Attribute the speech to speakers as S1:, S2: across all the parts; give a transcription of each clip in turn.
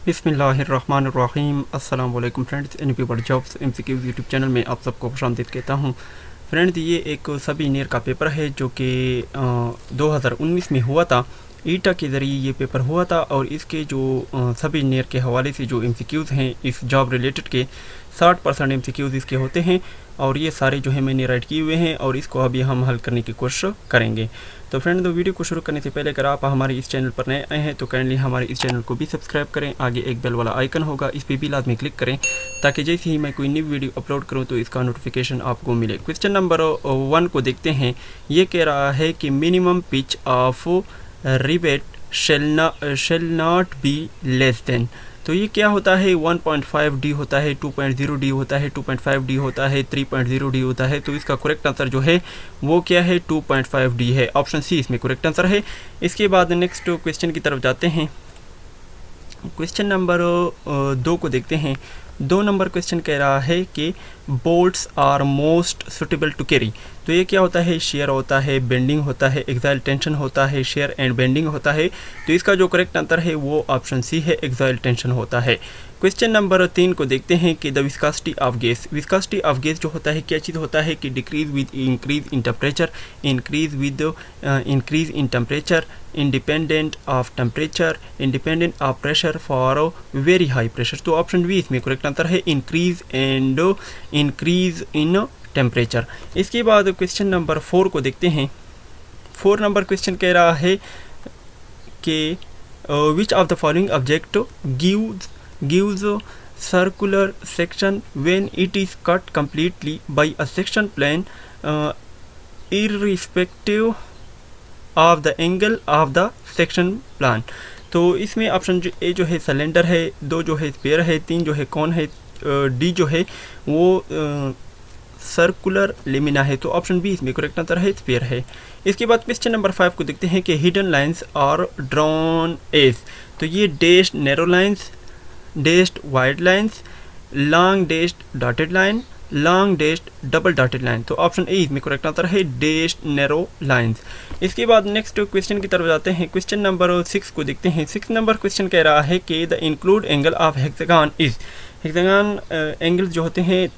S1: बिस्मिल्लाहिर्रहमानिर्रहीम। अस्सलाम वालेकुम friends, NP word jobs MCQs YouTube channel में आप सबको खुशामदीद कहता हूँ। फ्रेंड्स, ये एक सब इंजीनियर का पेपर है जो कि 2019 में हुआ था। ईटा के ज़रिए ये पेपर हुआ था और इसके जो सब इंजीनियर के हवाले से जो एमसीक्यूज़ हैं इस जॉब रिलेटेड के 60% एमसीक्यूज़ इसके होते हैं और ये सारे जो है मैंने राइट किए हुए हैं और इसको अभी हम हल करने की कोशिश करेंगे। तो फ्रेंड, वीडियो को शुरू करने से पहले अगर आप हमारे इस चैनल पर नए आए हैं तो काइंडली हमारे इस चैनल को भी सब्सक्राइब करें। आगे एक बेल वाला आइकन होगा, इस पर भी लाजमी क्लिक करें ताकि जैसे ही मैं कोई न्यू वीडियो अपलोड करूं तो इसका नोटिफिकेशन आपको मिले। क्वेश्चन नंबर 1 को देखते हैं। ये कह रहा है कि minimum pitch of rivet shall not be less than. तो ये क्या होता है? 1.5D होता है, 2.0D होता है, 2.5D होता है, 3.0D होता है। तो इसका करेक्ट आंसर जो है वो क्या है? 2.5D है। ऑप्शन सी इसमें करेक्ट आंसर है। इसके बाद नेक्स्ट क्वेश्चन की तरफ जाते हैं। क्वेश्चन नंबर 2 को देखते हैं। 2 नंबर क्वेश्चन कह रहा है कि bolts are most suitable to carry. तो ये क्या होता है? शेयर होता है, बेंडिंग होता है, एक्साइल टेंशन होता है, शेयर एंड बेंडिंग होता है। तो इसका जो करेक्ट आंसर है वो ऑप्शन सी है, एक्साइल टेंशन होता है। क्वेश्चन नंबर 3 को देखते हैं कि the viscosity of gas. Viscosity of gas जो होता है क्या चीज़ होता है कि decrease with increase in temperature, increase with increase in temperature, independent of temperature, independent of pressure for very high pressure. तो ऑप्शन बी इसमें करेक्ट आंसर है, increase and increase in temperature. इसके बाद क्वेश्चन नंबर 4 को देखते हैं। 4 number question कह रहा है कि which of the following object gives a circular section when it is cut completely by a section plane irrespective of the angle of the section plan। तो इसमें ऑप्शन ए जो है सिलेंडर है, 2 जो है स्फीयर है, 3 जो है कौन है, डी जो है वो सर्कुलर लेमिना है। तो ऑप्शन बी इसमें करेक्ट आंसर है, स्फीयर है। इसके बाद क्वेश्चन नंबर 5 को देखते हैं कि hidden lines are drawn as. तो ये dash narrow lines, dashed wide lines, long dashed dotted line, long dashed double dotted line. तो ऑप्शन ए इसमें करेक्ट आंसर है, डैश्ड नैरो लाइंस। इसके बाद नेक्स्ट क्वेश्चन की तरफ जाते हैं। क्वेश्चन नंबर 6 को देखते हैं। 6 नंबर क्वेश्चन कह रहा है कि the include angle of hexagon is. Hexagon angle जो होते हैं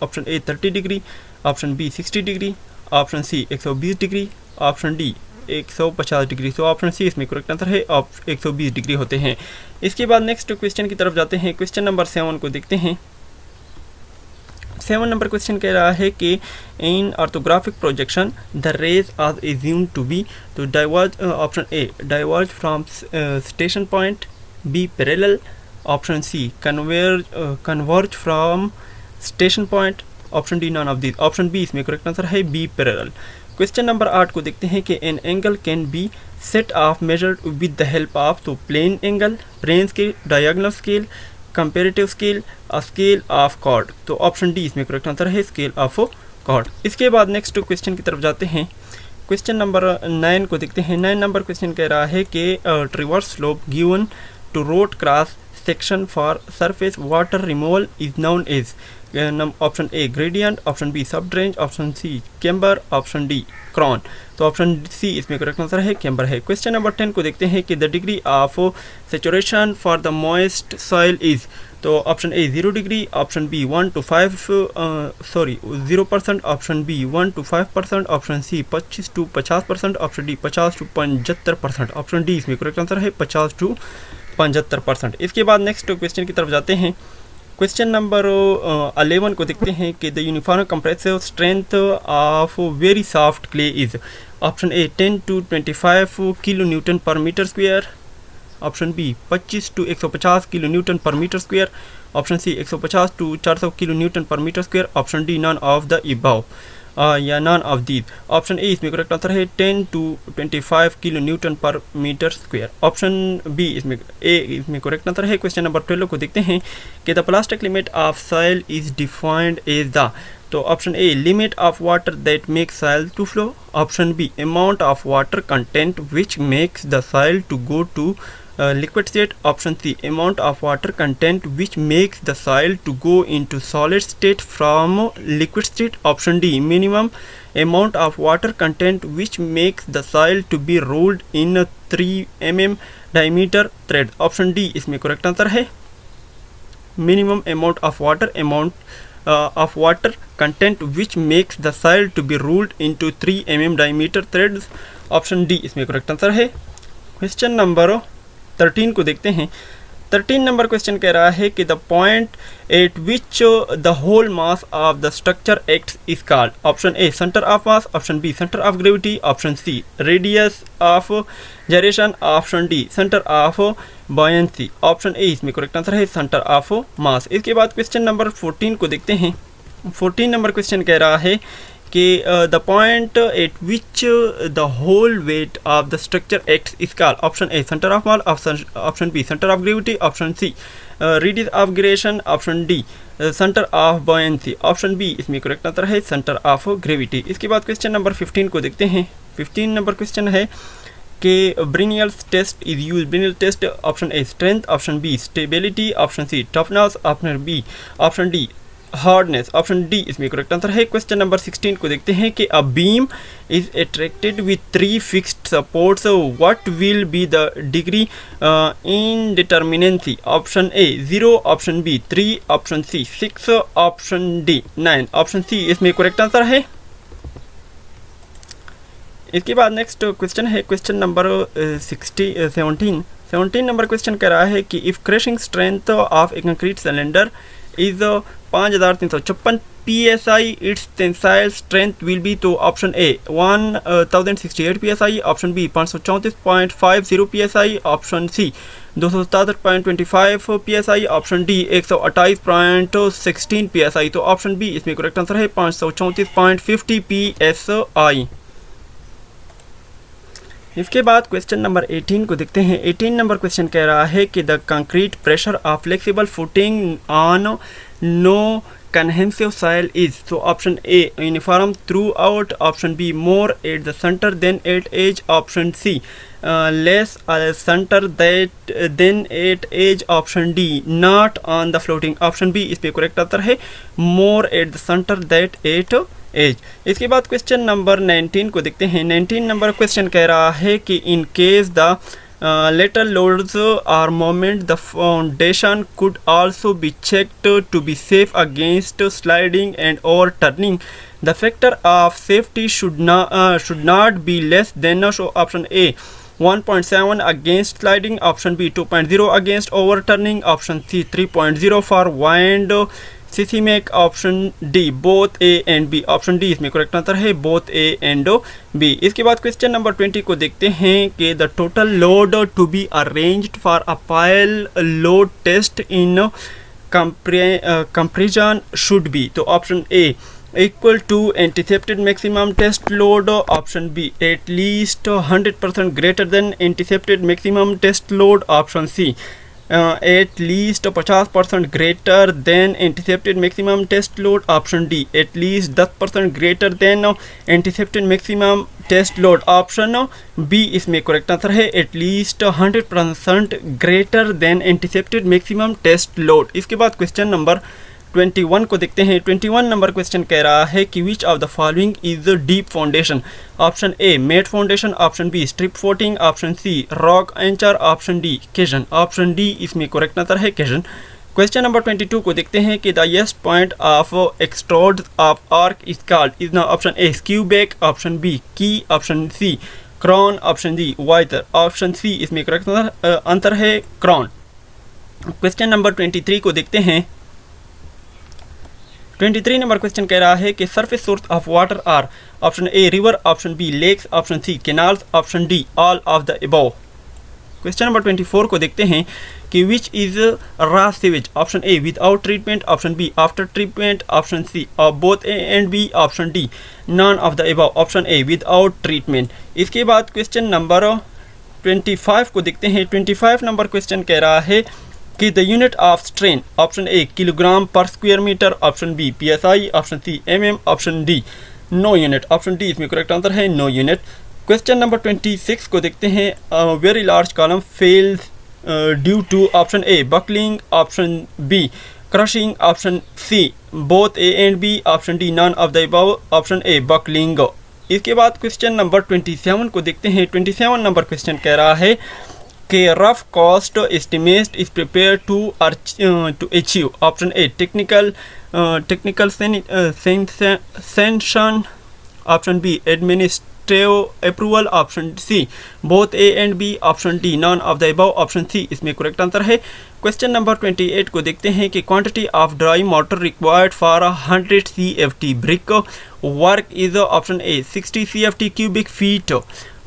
S1: option A 30 degree, option B 60 degree, option C 120 degree, option D 150 degree. तो ऑप्शन सी इसमें करेक्ट आंसर है, 120 डिग्री होते हैं। इसके बाद नेक्स्ट क्वेश्चन की तरफ जाते हैं। क्वेश्चन नंबर 7 को देखते हैं। 7 नंबर क्वेश्चन कह रहा है कि in orthographic projection the rays are assumed to be. तो diverge, option A diverge from station point, B parallel, option C converge from station point, option D none of this. Option B इसमें correct answer है, B parallel. Question number 8 को देखते हैं कि an angle can be set off measured with the help of. तो plane angle, plane scale, diagonal scale, comparative scale, scale of chord. तो option D इसमें correct answer है, scale of chord. इसके बाद नेक्स्ट क्वेश्चन की तरफ जाते हैं। क्वेश्चन नंबर 9 को देखते हैं। 9 नंबर क्वेश्चन कह रहा है कि transverse slope given to road cross section for surface water removal is known as. Option A gradient, option B sub drainage, option C camber, option D crown. तो option C इसमें correct answer है, camber है। Question number 10 को देखते हैं कि the degree of saturation for the moist soil is. तो option A 0 degree, option B 0%, option B 1 to 5%, option C 25 to 50%, option D 50 to 75%। Option D इसमें correct answer है, 50 to 75%। इसके बाद नेक्स्ट क्वेश्चन की तरफ जाते हैं। क्वेश्चन नंबर 11 को देखते हैं कि the uniform compressive strength of very soft clay is. Option A 10 to 25 kilo newton per metre square, option B 25 to 150 kilo newton per metre square, option C 150 to 400 kilo newton per metre square, option D none of the above या none of these. Option A इसमें correct answer है, 10 to 25 kilo newton per metre square. Option B इसमें correct answer है। Question number 12 को देखते हैं कि the plastic limit of soil is defined as the. तो option A limit of water that makes soil to flow, option B amount of water content which makes the soil to go to liquid state, option C amount of water content which makes the soil to go into solid state from liquid state, option D minimum amount of water content which makes the soil to be rolled in a 3 mm diameter thread. Option D इसमें correct answer है। Minimum amount of water content which makes the soil to be rolled into 3 mm diameter threads. Option D इसमें correct answer है। Question number 13 को देखते हैं। 13 number question कह रहा है कि the point at which the whole mass of the structure acts is called. Option A centre of mass, option B centre of gravity, option C radius of gyration, option D centre of buoyancy. Option A इसमें correct answer है centre of mass. इसके बाद question number 14 को देखते हैं। 14 number question कह रहा है कि the point at which the whole weight of the structure acts is called. Option A centre of mass, option B centre of gravity, option C radius of gyration, option D centre of buoyancy. Option B इसमें correct answer है centre of gravity. इसके बाद question number 15 को देखते हैं। 15 number question है कि Brinell's test is use. Brinell test option A strength, option B stability, option C toughness, option D hardness. Option D इसमें करेक्ट आंसर है। क्वेश्चन नंबर 16 को देखते हैं कि a beam is attracted with 3 fixed supports, what will be the degree indeterminacy. Option A 0, option B 3, option C 6, option D 9। Option C इसमें correct answer है। इसके बाद नेक्स्ट क्वेश्चन है क्वेश्चन नंबर 17 नंबर क्वेश्चन कह रहा है कि if crushing strength of a concrete cylinder is 5356 psi, its tensile strength will be। तो option A 1068 psi, option B 534.50 psi, option C 267.25 psi, option D 128.16 psi। तो option B इसमें correct answer है 534.50 psi। इसके बाद question number 18 को देखते हैं। 18 number question कह रहा है कि the concrete pressure of flexible footing on no cohesive soil is. तो option A uniform throughout, option B more at the centre than at edge, option C less centre than at edge, option D not on the floating. Option B इस पे correct answer है more at the centre that at edge. इसके बाद question number 19 को देखते हैं। 19 number question कह रहा है कि in case the lateral loads or moment, the foundation could also be checked to be safe against sliding and overturning. The factor of safety should not be less than, so option A 1.7 against sliding, option B 2.0 against overturning, option C 3.0 for wind seismic, option D both A and B. Option D इसमें correct answer है both A and B. इसके बाद question number 20 को देखते हैं कि the total load to be arranged for a pile load test in comparison should be. तो option A equal to anticipated maximum test load, option B at least 100% greater than anticipated maximum test load, option C at least 50% greater than anticipated maximum test load, option D at least 10% greater than anticipated maximum test load, option B इसमें correct answer है at least 100% greater than anticipated maximum test load। इसके बाद question number 21 को देखते हैं। 21 number question कह रहा है कि which of the following is deep foundation. Option A mat foundation, option B strip footing, option C rock anchor, option D caisson. Option D इसमें करेक्ट आंसर है केजन। क्वेश्चन नंबर 22 को देखते हैं कि the highest point of extrados of arch is called is ना। Option A skewback, option B key, option C crown, option D voussoir. Option C इसमें correct answer है Crohn. Question number 23 को देखते हैं। 23 नंबर क्वेश्चन कह रहा है कि surface source of water are, option A river, option B lakes, option C canals, option D all of the above. Question number 24 को देखते हैं कि which is raw sewage. Option A without treatment, option B after treatment, option C both A and B, option D none of the above. Option A without treatment. इसके बाद question number 25 को देखते हैं। 25 number question कह रहा है कि the unit of strain, option A kilogram per square metre, option B PSI, option C MM, option D no unit. Option D इसमें करेक्ट आंसर है नो यूनिट। क्वेश्चन नंबर 26 को देखते हैं। Very large column fails due to, option A buckling, option B crushing, option C both A and B, option D none of the above, option A buckling. इसके बाद question number 27 को देखते हैं। 27 number question कह रहा है कि rough cost estimate is prepare to achieve, option A technical sanction, option B administrative approval, option C both A and B, option D none of the above, option C इसमें correct answer है। Question number 28 को देखते हैं कि quantity of dry mortar required for 100 CFT brick work is, option A 60 CFT cubic feet,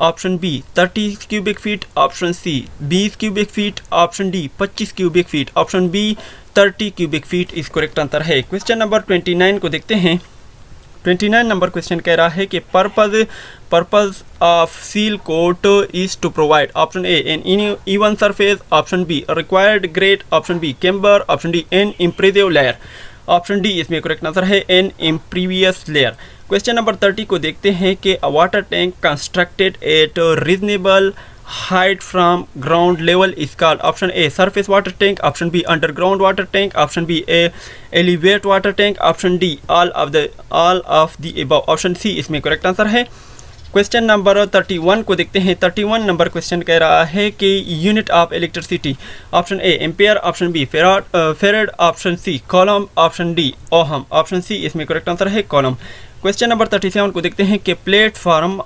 S1: option B 30 cubic feet, option C 20 cubic feet, option D 25 cubic feet, option B 30 cubic feet इस correct answer है। Question number 29 को देखते हैं। 29 number question कह रहा है कि purpose of seal coat is to provide, option A an even surface, option B required grade, option B camber, option D an impressive layer, option D इसमें correct answer है an impervious layer. Question number 30 को देखते हैं कि a water tank constructed at reasonable height from ground level is called, option A surface water tank, option B underground water tank, option B a elevate water tank, option D all of the above, option C इसमें correct answer है। Question number 31 को देखते हैं। 31 number question कह रहा है कि unit of electricity, option A ampere, option B farad, option C coulomb, option D ohm, option C इसमें करेक्ट आंसर है कॉलम। क्वेश्चन नंबर 37 को देखते हैं कि platform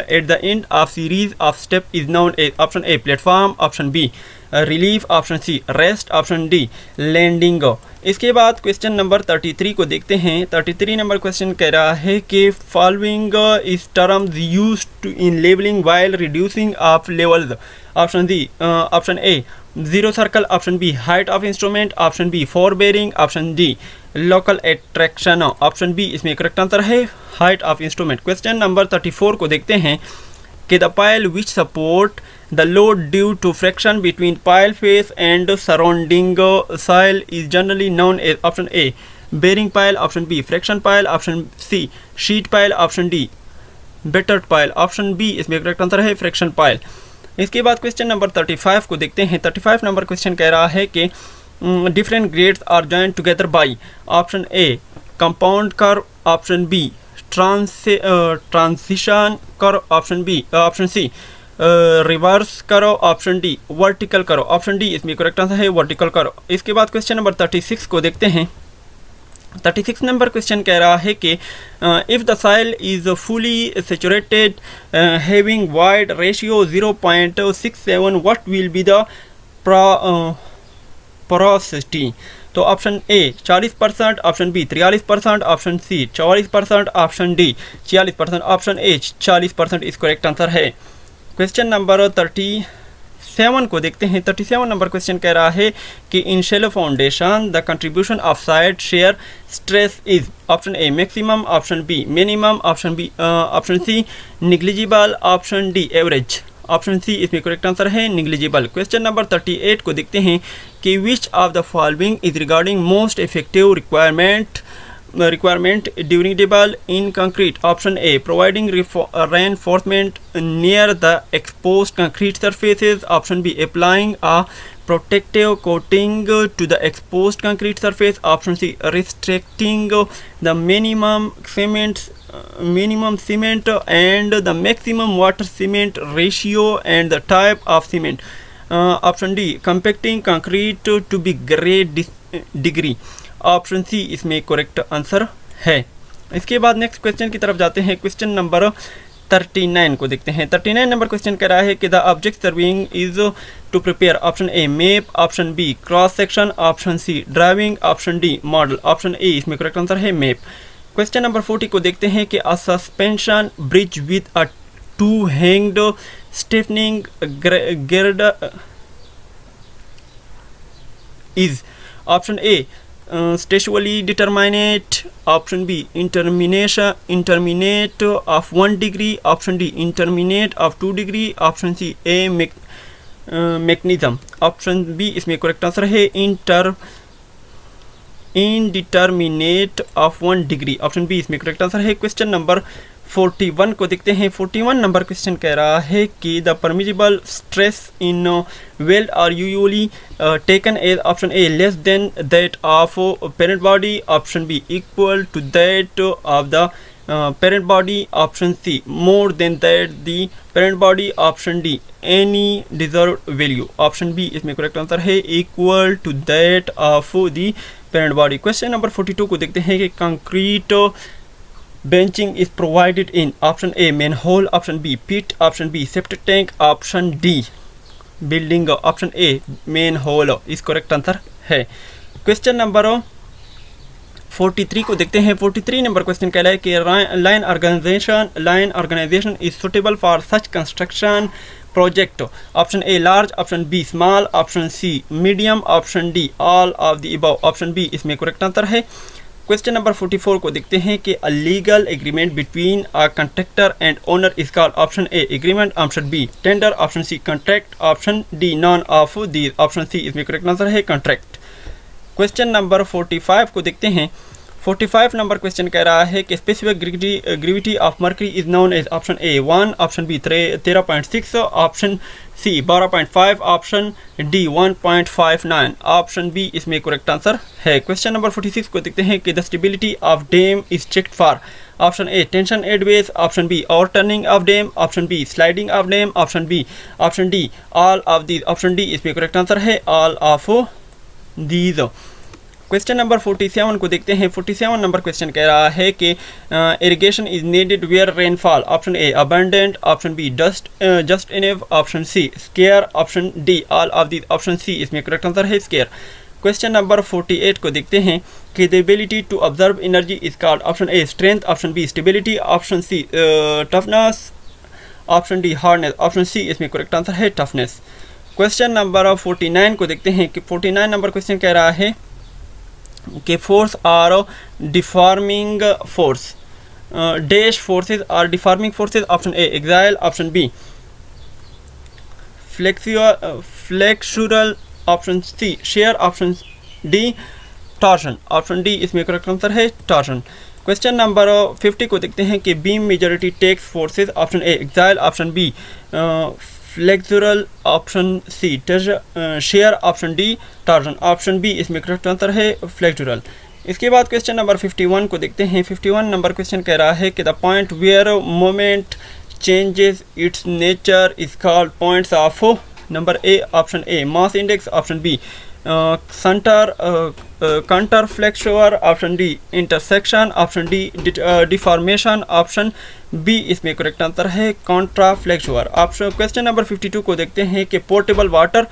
S1: at the end of series of step is known as, option A platform, option B relief, option C rest, option D landing. इसके बाद question number 33 को देखते हैं। 33 नंबर क्वेश्चन कह रहा है कि following is terms used in labelling while reducing of levels, option D, option A zero circle, option B height of instrument, option B fore bearing, option D local attraction, option B इसमें correct answer है height of instrument. Question number 34 को देखते हैं कि the pile which support the load due to friction between pile face and surrounding soil is generally known as, option A bearing pile, option B friction pile, option C sheet pile, option D battered pile, option B इसमें correct answer है friction pile. इसके बाद question number 35 को देखते हैं। 35 number question कह रहा है कि different grades are joined together by, option A compound curve, option B transition curve, option C reverse curve, option D vertical curve, option D इसमें करेक्ट आंसर है vertical curve। इसके बाद क्वेश्चन नंबर 36 को देखते हैं। 36 नंबर क्वेश्चन कह रहा है कि if the soil is fully saturated having void ratio 0.67 what will be the porosity, तो option A 40%, option B 43%, option C 44%, option D 46%, option A 40% इस करेक्ट आंसर है। क्वेश्चन नंबर 37 को देखते हैं। 37 नंबर क्वेश्चन कह रहा है कि in shallow foundation the contribution of side shear stress is, option A maximum, option B minimum, option C negligible, option D average, option C इसमें करेक्ट आंसर है निग्लिजिबल। क्वेश्चन नंबर 38 को देखते हैं कि which of the following is regarding most effective requirement durable in concrete, option A providing reinforcement near the exposed concrete surfaces, option B applying a protective coating to the exposed concrete surface, option C restricting the minimum cement and the maximum water cement ratio and the type of cement, option D compacting concrete to be grade degree, option C इसमें correct answer है। इसके बाद next question की तरफ जाते हैं। Question number 39 को देखते हैं। 39 नंबर क्वेश्चन कह रहा है कि the object surveying is to prepare, option A map, option B cross section, option C drawing, option D model, option A इसमें करेक्ट आंसर है मैप। क्वेश्चन नंबर 40 को देखते हैं कि a suspension bridge with a two hinged stiffening girder is, option A statually determinate, option B interminate of 1 degree, option D interminate of 2 degree, option C A mechanism, option B इसमें correct answer है indeterminate of 1 degree, option B इसमें correct answer है। Question number 41 को देखते हैं। 41 number question कह रहा है कि the permissible stress in weld are usually taken as option A less than that of parent body, option B equal to that of the parent body, option C more than that the parent body, option D any deserved value, option B इसमें correct answer है equal to that of the parent body। Question number 42 को देखते हैं कि concrete benching is provided in option A manhole, option B pit, option B septic tank, option D building, option A manhole इस correct answer है। Question number 43 को देखते हैं। 43 number question कह रहा है कि line organisation is suitable for such construction project, option A large, option B small, option C medium, option D all of the above, option B इसमें correct answer है। Question number 44 को देखते हैं कि a legal agreement between a contractor and owner is called, option A agreement, option B tender, option C contract, option D none of these, option C इसमें correct answer है contract. Question number 45 को देखते हैं। 45 number question कह रहा है कि specific gravity of mercury is known as, option A 1, option B 13.6, option C 12.5, option D 1.59, option B इसमें करेक्ट आंसर है। क्वेश्चन नंबर 46 को देखते हैं कि the stability of dam is checked for, option A tension at base, option B overturning of dam, option B sliding of dam, option B, option D all of these, option D इसमें correct answer है all of these. Question number 47 को देखते हैं। 47 number question कह रहा है कि irrigation is needed where rainfall, option A abundant, option B just enough, option C scarce, option D all of these, option C इसमें correct answer है scarce. Question number 48 को देखते हैं कि the ability to observe energy is called, option A strength, option B stability, option C toughness, option D hardness, option C इसमें correct answer है toughness. Question number 49 को देखते हैं कि 49 नंबर क्वेश्चन कह रहा है कि force are deforming force, dash forces are deforming forces, option A axial, option B flexural, option C shear, option D torsion, option D इसमें करेक्ट आंसर है टॉर्शन। क्वेश्चन नंबर 50 को देखते हैं कि beam majority takes forces, option A axial, option B flexural, option C shear, option D torsion, option B इसमें correct answer है flexural. इसके बाद क्वेश्चन नंबर 51 को देखते हैं। 51 नंबर क्वेश्चन कह रहा है कि the point where moment changes its nature is called points of, number A option A mass index, option B centre counter flexure, option D intersection, option D deformation, option B इसमें correct answer है contra flexure. Option question number 52 को देखते हैं कि portable water,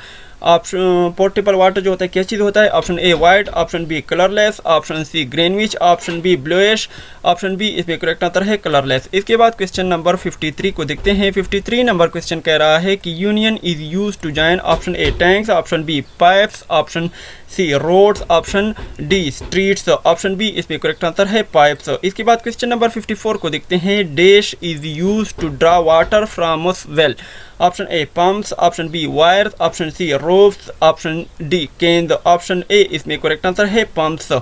S1: option portable water जो होता है क्या चीज़ होता है, option A white, option B colourless, option C Greenwich, option B bluish, option B इसमें करेक्ट आंसर है कलरलेस। इसके बाद क्वेश्चन नंबर 53 को देखते हैं। 53 नंबर क्वेश्चन कह रहा है कि union is use to join, option A tanks, option B pipes, option C roads, option D streets, option B इसमें करेक्ट आंसर है पाइप्स। इसके बाद क्वेश्चन नंबर 54 को देखते हैं। Dash is use to draw water from well, option A pumps, option B wires, option C ropes, option D cans, option A इसमें correct answer है pumps.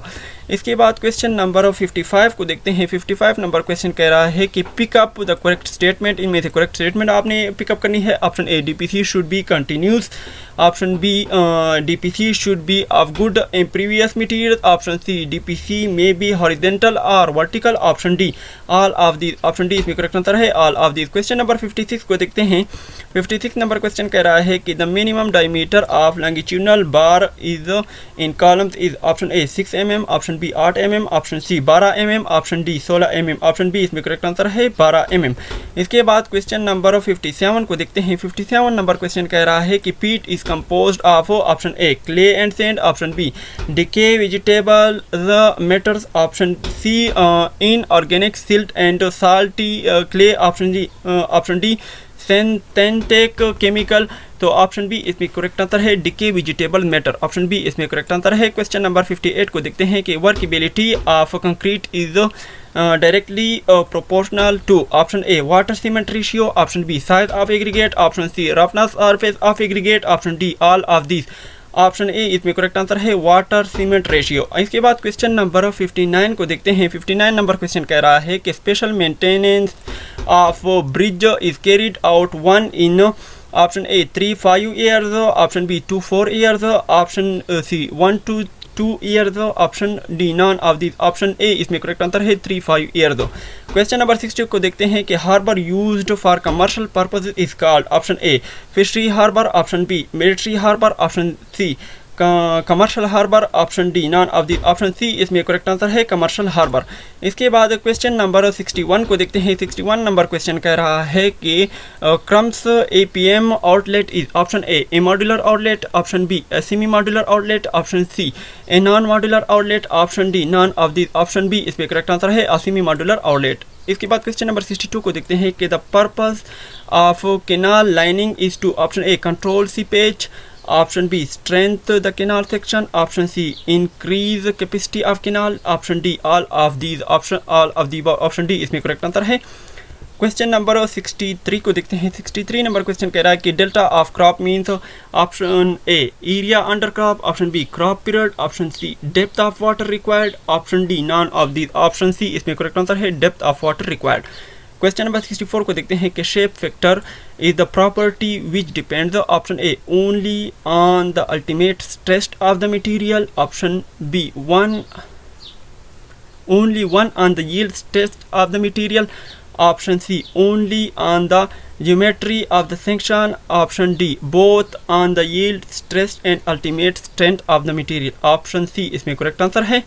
S1: इसके बाद क्वेश्चन नंबर 55 को देखते हैं। 55 नंबर क्वेश्चन कह रहा है कि पिकअप द करेक्ट स्टेटमेंट, इनमें से करेक्ट स्टेटमेंट आपने पिकअप करनी है। Option A DPC should be continuous, option B DPC should be of good previous material, option C DPC may be horizontal और vertical, option D all of these, option D इसमें correct answer है all of these. Question number 56 को देखते हैं। 56 number question कह रहा है कि the minimum diameter of longitudinal bar is in columns is, option A 6 mm, option B 8 mm, option C 12 mm, option D 16 mm, option B इसमें correct answer है 12 mm। इसके बाद क्वेश्चन नंबर 57 को देखते हैं। 57 नंबर क्वेश्चन कह रहा है कि peat is composed of, option A clay and sand, option B decay vegetable matters, option C inorganic silt and salty clay, option D synthetic chemical. तो ऑप्शन बी इसमें correct answer है decay vegetable matter, option B इसमें correct answer है। Question number 58 को देखते हैं कि workability of concrete is directly proportional to, option A water cement ratio, option B size of aggregate, option C roughness surface of aggregate, option D all of these, option A इसमें correct answer है water cement ratio. इसके बाद question number 59 को देखते हैं। 59 number question कह रहा है कि special maintenance of bridge is carried out one in option A 3-5 years, option B 2-4 years, option C 1-2 years, option D none of this. Option A इसमें करेक्ट आंसर है 3-5 years। Question number 60 को देखते हैं कि harbour used for commercial purpose is called. Option A fishery harbour, option B military harbour, option C commercial harbour, option D none of the. Option C इसमें correct answer है commercial harbour. इसके बाद question number 61 को देखते हैं। 61 number question कह रहा है कि Crump's APM outlet is. Option A modular outlet, option B semi modular outlet, option C a non modular outlet, option D none of the. Option B इसमें करेक्ट आंसर है semi modular outlet. इसके बाद question number 62 को देखते हैं कि the purpose of canal lining is to. Option A control seepage, option B strength the canal section, option C increase capacity of canal, option D all of these. Option D इसमें correct answer है। Question number 63 को देखते हैं। 63 number question कह रहा है कि delta of crop means. Option A area under crop, option B crop period, option C depth of water required, option D none of these. Option C इसमें correct answer है depth of water required. Question number 64 को देखते हैं कि shape factor is the property which depends. Option A only on the ultimate stress of the material, option B only one on the yield stress of the material, option C only on the geometry of the section, option D both on the yield stress and ultimate strength of the material। Option C इसमें correct answer है।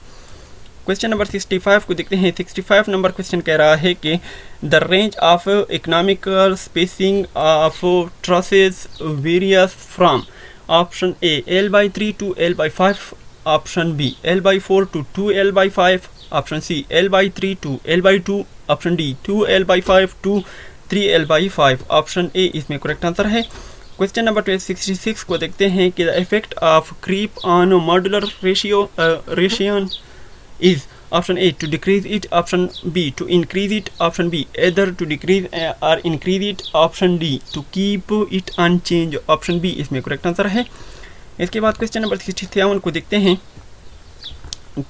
S1: Question number 65 को देखते हैं। 65 number question कह रहा है कि the range of economical spacing of trusses varies from. Option A L/3 to L/5, option B L/4 to 2L/5, option C L/3 to L/2, option D 2L/5 to 3L/5। Option A इसमें correct answer है। Question number 66 को देखते हैं कि the effect of creep on modular ratio is। Option A to decrease it, option B to increase it, option B either to decrease और increase it, option D to keep it unchanged. Option B इसमें correct answer है। इसके बाद question number 67 को देखते हैं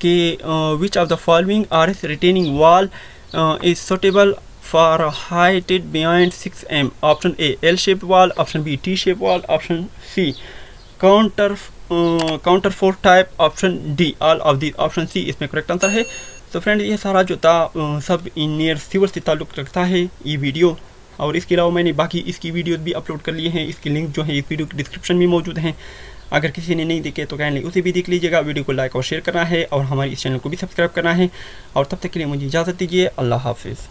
S1: कि which of the following are as retaining wall is suitable for heighted beyond 6 m। Option A L shape wall, option B T shape wall, option C counterfort type, option D all of the. Option C इसमें correct answer है। तो friend ये सारा जो था सब engineer civil से ताल्लुक़ रखता है ये वीडियो, और इसके अलावा मैंने बाकी इसकी वीडियोस भी अपलोड कर लिए हैं। इसकी लिंक जो है इस वीडियो की डिस्क्रिप्शन में मौजूद हैं। अगर किसी ने नहीं देखे तो काइंडली उसे भी देख लीजिएगा। वीडियो को लाइक और शेयर करना है और हमारे इस चैनल को भी सब्सक्राइब करना है। और तब तक के लिए मुझे इजाज़त दीजिए। अल्लाह हाफिज़।